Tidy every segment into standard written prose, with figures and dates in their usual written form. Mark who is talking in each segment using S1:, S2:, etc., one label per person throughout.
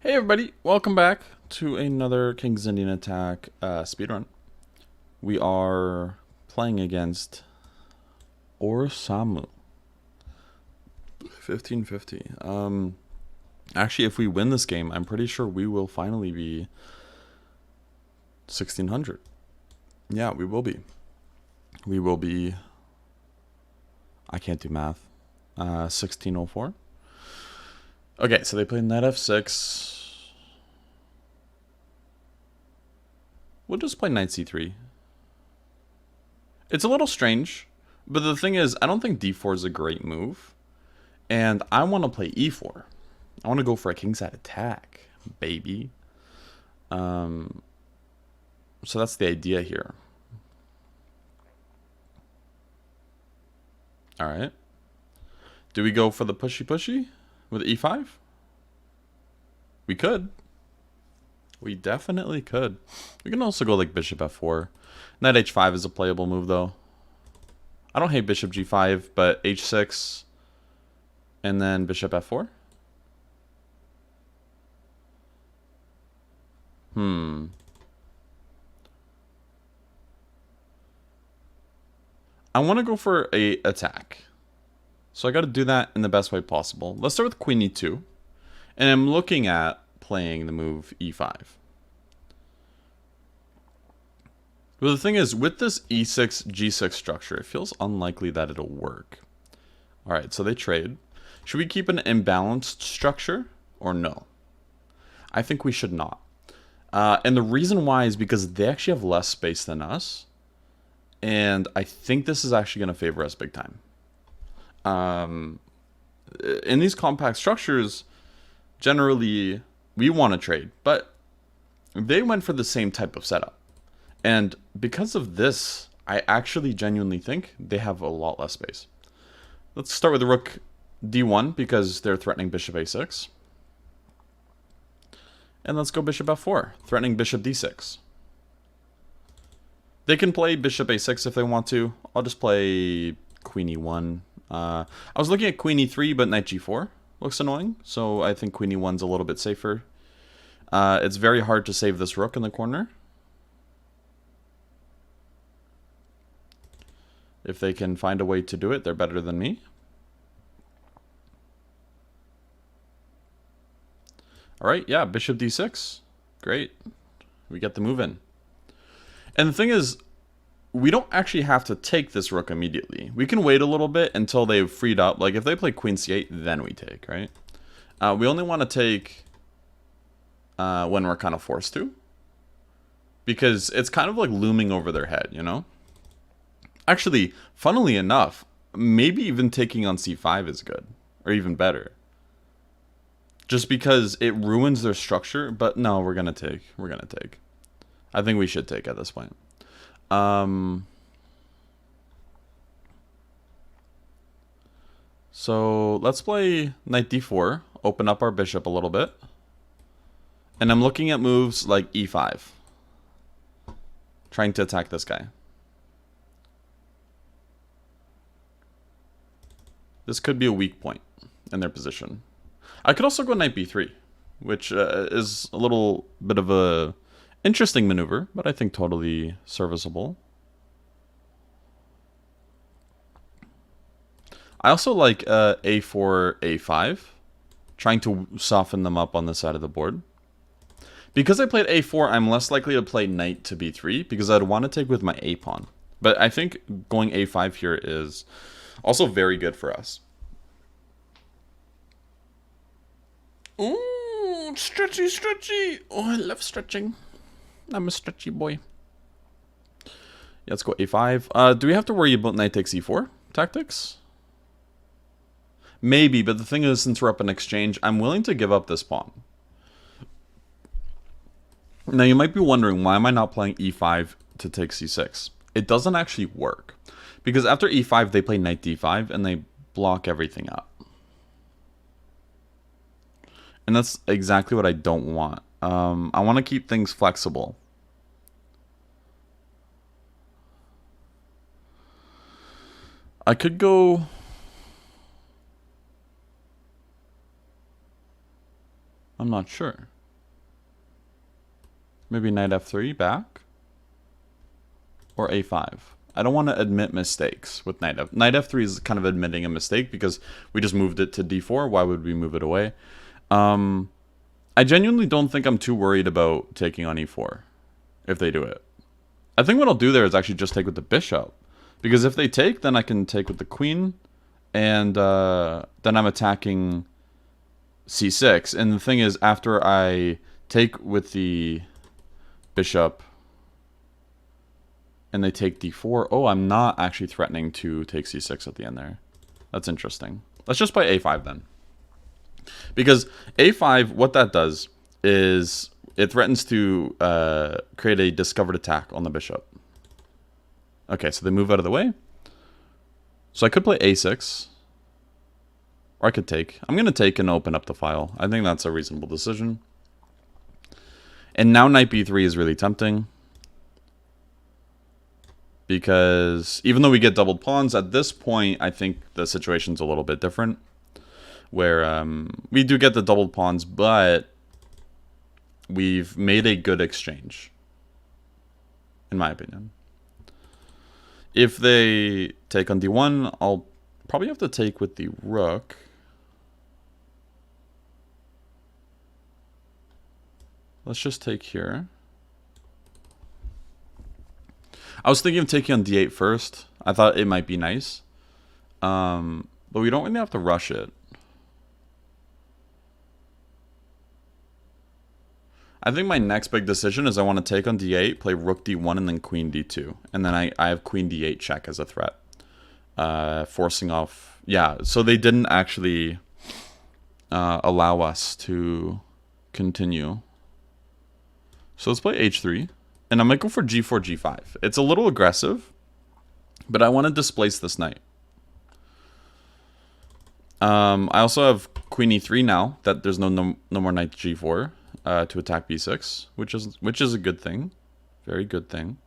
S1: Hey everybody, welcome back to another King's Indian Attack speedrun. We are playing against Orsamu. 1550. Actually, if we win this game, I'm pretty sure we will finally be 1600. Yeah, we will be. We will be, I can't do math, 1604. Okay, so they play knight f6. We'll just play knight c3. It's a little strange, but the thing is, I don't think d4 is a great move. And I want to play e4. I want to go for a kingside attack, baby. So that's the idea here. Alright. Do we go for the pushy with e5? We could. We definitely could. We can also go like bishop f4. Knight h5 is a playable move though. I don't hate bishop g5, but h6 and then bishop f4. I want to go for a attack. So I got to do that in the best way possible. Let's start with queen e2. And I'm looking at playing the move e5. But the thing is, with this e6, g6 structure, it feels unlikely that it'll work. Alright, so they trade. Should we keep an imbalanced structure or no? I think we should not. And the reason why is because they actually have less space than us. And I think this is actually going to favor us big time. In these compact structures, generally, we want to trade. But they went for the same type of setup. And because of this, I actually genuinely think they have a lot less space. Let's start with the rook d1 because they're threatening bishop a6. And let's go bishop f4, threatening bishop d6. They can play bishop a6 if they want to. I'll just play queen e1. I was looking at queen e3, but knight g4 looks annoying. So I think queen e1's a little bit safer. It's very hard to save this rook in the corner. If they can find a way to do it, they're better than me. Alright, yeah, bishop d6. Great. We get the move in. And the thing is, we don't actually have to take this rook immediately. We can wait a little bit until they've freed up. Like, if they play queen c8, then we take, right? We only want to take when we're kind of forced to. Because it's kind of like looming over their head, you know? Actually, funnily enough, maybe even taking on c5 is good. Or even better. Just because it ruins their structure. But no, we're going to take. We're going to take. I think we should take at this point. So let's play knight d4. Open up our bishop a little bit. And I'm looking at moves like e5. Trying to attack this guy. This could be a weak point in their position. I could also go knight b3, which is a little bit of a interesting maneuver, but I think totally serviceable. I also like a4, a5, trying to soften them up on the side of the board. Because I played a4, I'm less likely to play knight to b3, because I'd want to take with my a-pawn. But I think going a5 here is also very good for us. Ooh, stretchy, stretchy. Oh, I love stretching. I'm a stretchy boy. Yeah, let's go a5. Do we have to worry about knight takes e4 tactics? Maybe, but the thing is, since we're up in exchange, I'm willing to give up this pawn. Now, you might be wondering, why am I not playing e5 to take c6? It doesn't actually work. Because after e5, they play knight d5, and they block everything up. And that's exactly what I don't want. I want to keep things flexible. I could go... I'm not sure. Maybe knight f3 back? Or a5? I don't want to admit mistakes with knight f. Knight f3 is kind of admitting a mistake because we just moved it to d4. Why would we move it away? I genuinely don't think I'm too worried about taking on e4 if they do it. I think what I'll do there is actually just take with the bishop. Because if they take, then I can take with the queen. And then I'm attacking c6. And the thing is, after I take with the bishop and they take d4, oh, I'm not actually threatening to take c6 at the end there. That's interesting. Let's just play a5 then. Because a5, what that does is it threatens to create a discovered attack on the bishop. Okay, so they move out of the way. So I could play a6. Or I could take. I'm going to take and open up the file. I think that's a reasonable decision. And now knight b3 is really tempting. Because even though we get doubled pawns, at this point, I think the situation's a little bit different. Where we do get the doubled pawns, but we've made a good exchange. In my opinion. If they take on d1, I'll probably have to take with the rook. Let's just take here. I was thinking of taking on d8 first. I thought it might be nice. But we don't really have to rush it. I think my next big decision is I want to take on d8, play rook d1, and then queen d2. And then I have queen d8 check as a threat. Forcing off... Yeah, so they didn't actually allow us to continue. So let's play h3. And I might go for g4, g5. It's a little aggressive, but I want to displace this knight. I also have queen e3 now, that there's no more knight g4 to attack b6, which is a good thing. Very good thing.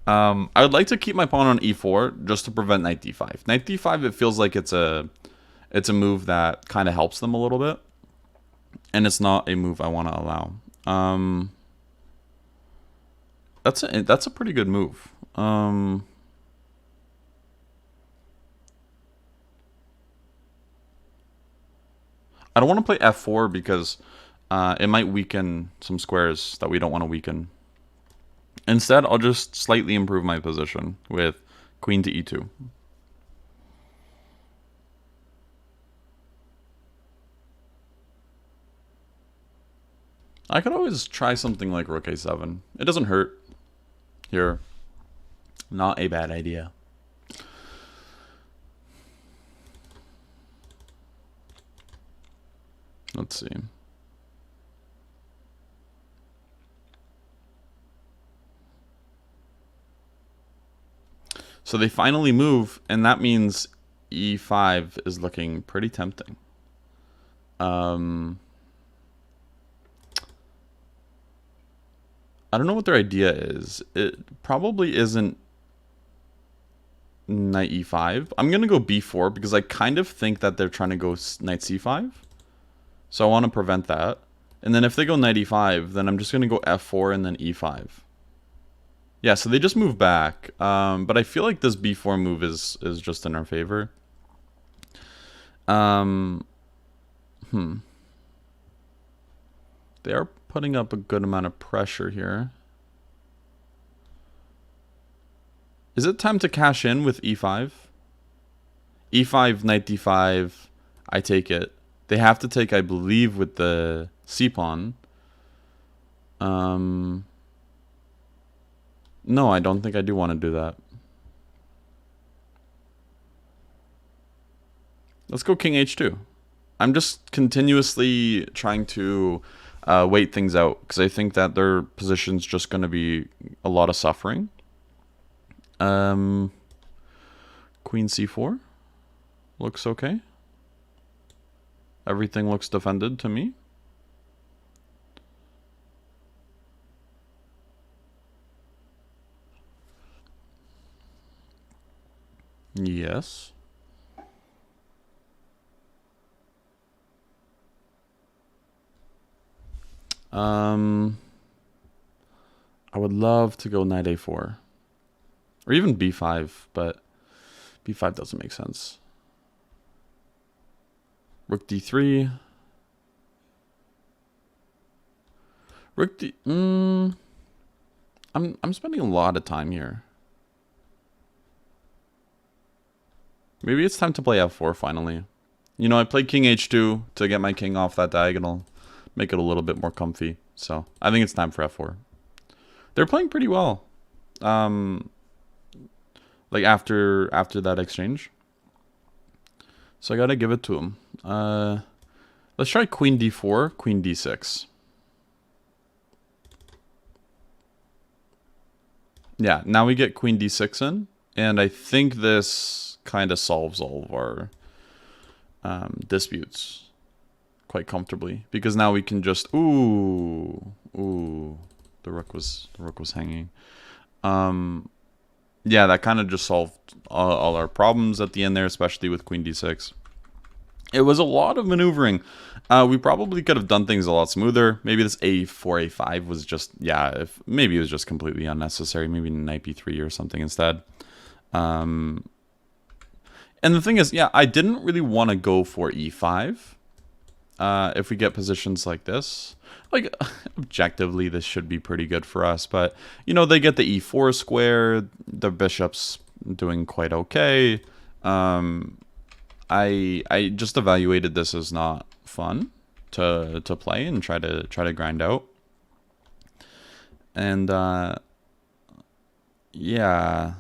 S1: I would like to keep my pawn on e4 just to prevent knight d5. Knight d5, it feels like it's a move that kind of helps them a little bit. And it's not a move I want to allow. That's a pretty good move. I don't want to play f4 because it might weaken some squares that we don't want to weaken. Instead, I'll just slightly improve my position with queen to e2. I could always try something like rook a7. It doesn't hurt. Here. Not a bad idea. Let's see. So they finally move, and that means e5 is looking pretty tempting. I don't know what their idea is. It probably isn't knight e5. I'm going to go b4 because I kind of think that they're trying to go knight c5. So I want to prevent that. And then if they go knight e5, then I'm just going to go f4 and then e5. Yeah, so they just move back. But I feel like this b4 move is just in our favor. They are putting up a good amount of pressure here. Is it time to cash in with e5? e5, knight d5, I take it. They have to take, I believe, with the c-pawn. No, I don't think I do want to do that. Let's go king h2. I'm just continuously trying to wait things out because I think that their position's just going to be a lot of suffering. Queen c4 looks okay. Everything looks defended to me. Yes. I would love to go knight a4. Or even b5, but b5 doesn't make sense. Rook d3. Rook d... I'm spending a lot of time here. Maybe it's time to play f4 finally. You know, I played king h2 to get my king off that diagonal. Make it a little bit more comfy. So, I think it's time for f4. They're playing pretty well. Like after that exchange. So I gotta give it to him. Let's try queen d4, queen d6. Yeah, now we get queen d6 in. And I think this kind of solves all of our disputes quite comfortably. Because now we can just... Ooh. The rook was hanging. Yeah, that kind of just solved all our problems at the end there, especially with queen d6. It was a lot of maneuvering. We probably could have done things a lot smoother. Maybe this a4, a5 was just, yeah, maybe it was just completely unnecessary. Maybe knight b3 or something instead. And the thing is, yeah, I didn't really want to go for e5. If we get positions like this, like objectively, this should be pretty good for us. But, you know, they get the e4 square. The bishop's doing quite okay. I just evaluated this as not fun to play and try to grind out. And yeah.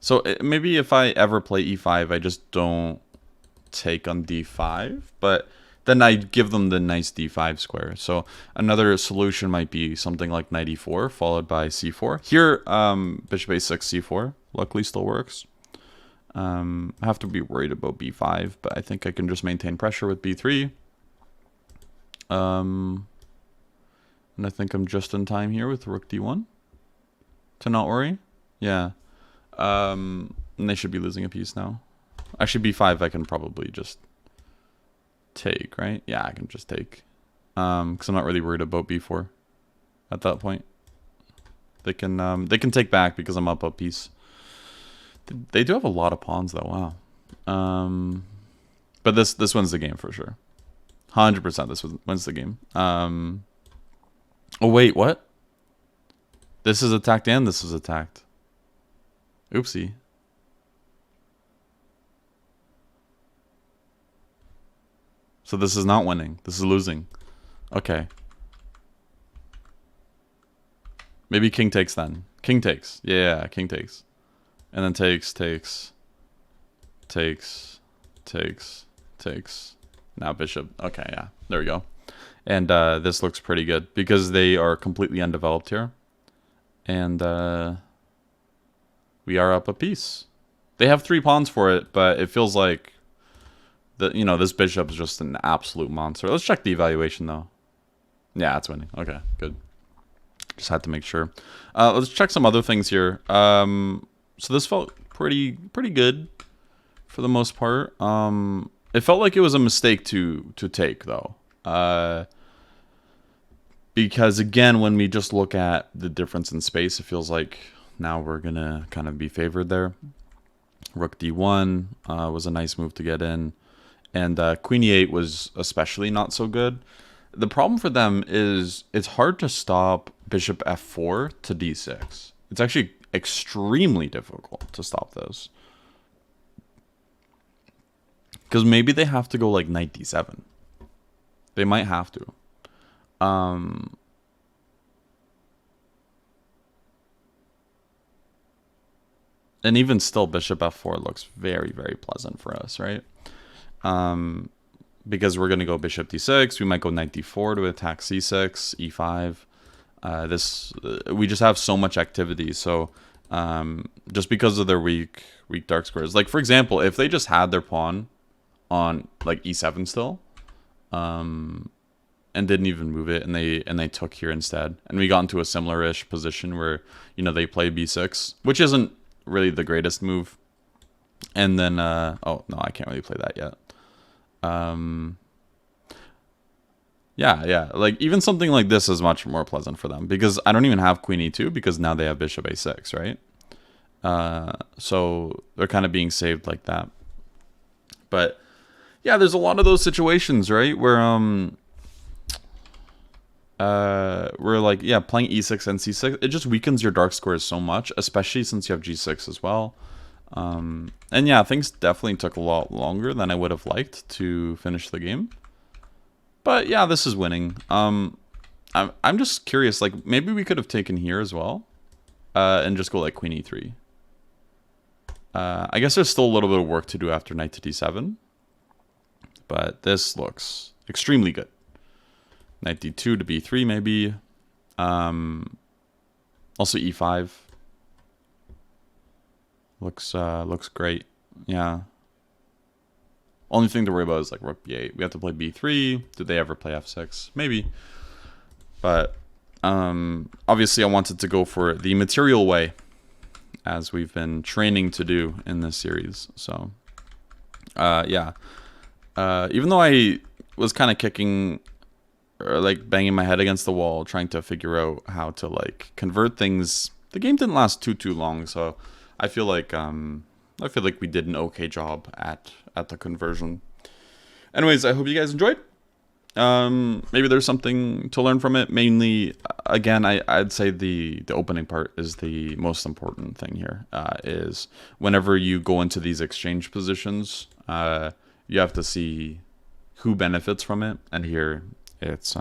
S1: So maybe if I ever play e5, I just don't take on d5, but then I give them the nice d5 square. So another solution might be something like knight e4 followed by c4. Here, bishop a6, c4 luckily still works. I have to be worried about b5, but I think I can just maintain pressure with b3. And I think I'm just in time here with rook d1 to not worry. Yeah. And they should be losing a piece now. Actually, b5 I can probably just take, right? Yeah, I can just take. Because I'm not really worried about b4 at that point. They can take back because I'm up a piece. They do have a lot of pawns though. Wow. But this wins the game for sure. 100% this wins the game. Oh wait, what? This is attacked and this is attacked. Oopsie. So this is not winning. This is losing. Okay. Maybe king takes then. King takes. Yeah, king takes. And then takes. Now bishop. Okay, yeah. There we go. And this looks pretty good because they are completely undeveloped here. And we are up a piece. They have 3 pawns for it, but it feels like this bishop is just an absolute monster. Let's check the evaluation though. Yeah, it's winning. Okay, good. Just had to make sure. Let's check some other things here. So this felt pretty good for the most part. It felt like it was a mistake to take though. Because again, when we just look at the difference in space, it feels like now we're gonna kind of be favored there. Rook d1 was a nice move to get in. And queen e8 was especially not so good. The problem for them is it's hard to stop bishop f4 to d6. It's actually extremely difficult to stop those. Because maybe they have to go like knight d7. They might have to. And even still, bishop f4 looks very, very pleasant for us, right? Because we're going to go bishop d6. We might go knight d4 to attack c6, e5. We just have so much activity. So just because of their weak dark squares. Like, for example, if they just had their pawn on like e7 still, and didn't even move it, and they took here instead, and we got into a similar-ish position where they play b6, which isn't really the greatest move, and then oh no, I can't really play that yet. Yeah. Like even something like this is much more pleasant for them because I don't even have queen e2 because now they have bishop a6, right? So they're kind of being saved like that. But yeah, there's a lot of those situations, right, where like yeah, playing e6 and c6, it just weakens your dark squares so much, especially since you have g6 as well. And yeah, things definitely took a lot longer than I would have liked to finish the game. But yeah, this is winning. I'm just curious, like maybe we could have taken here as well, and just go like queen e3. I guess there's still a little bit of work to do after knight to d7, but this looks extremely good. Knight d2 to b3 maybe. Also e5 looks great. Yeah. Only thing to worry about is like rook b8. We have to play b3. Did they ever play f6? Maybe. But obviously I wanted to go for the material way, as we've been training to do in this series. So yeah. Even though I was kind of kicking or like banging my head against the wall trying to figure out how to like convert things, the game didn't last too long, so I feel like we did an okay job at the conversion. Anyways, I hope you guys enjoyed. Maybe there's something to learn from it. Mainly, again, I'd say the opening part is the most important thing here. Is whenever you go into these exchange positions, you have to see who benefits from it, and here it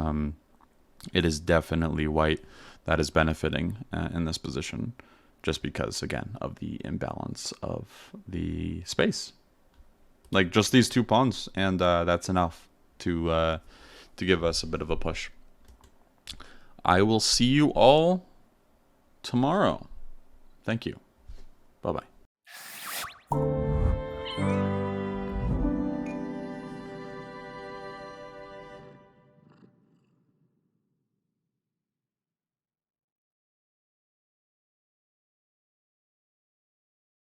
S1: is definitely white that is benefiting in this position, just because again of the imbalance of the space. Like just these two pawns, and that's enough to give us a bit of a push. I will see you all tomorrow. Thank you. Bye bye.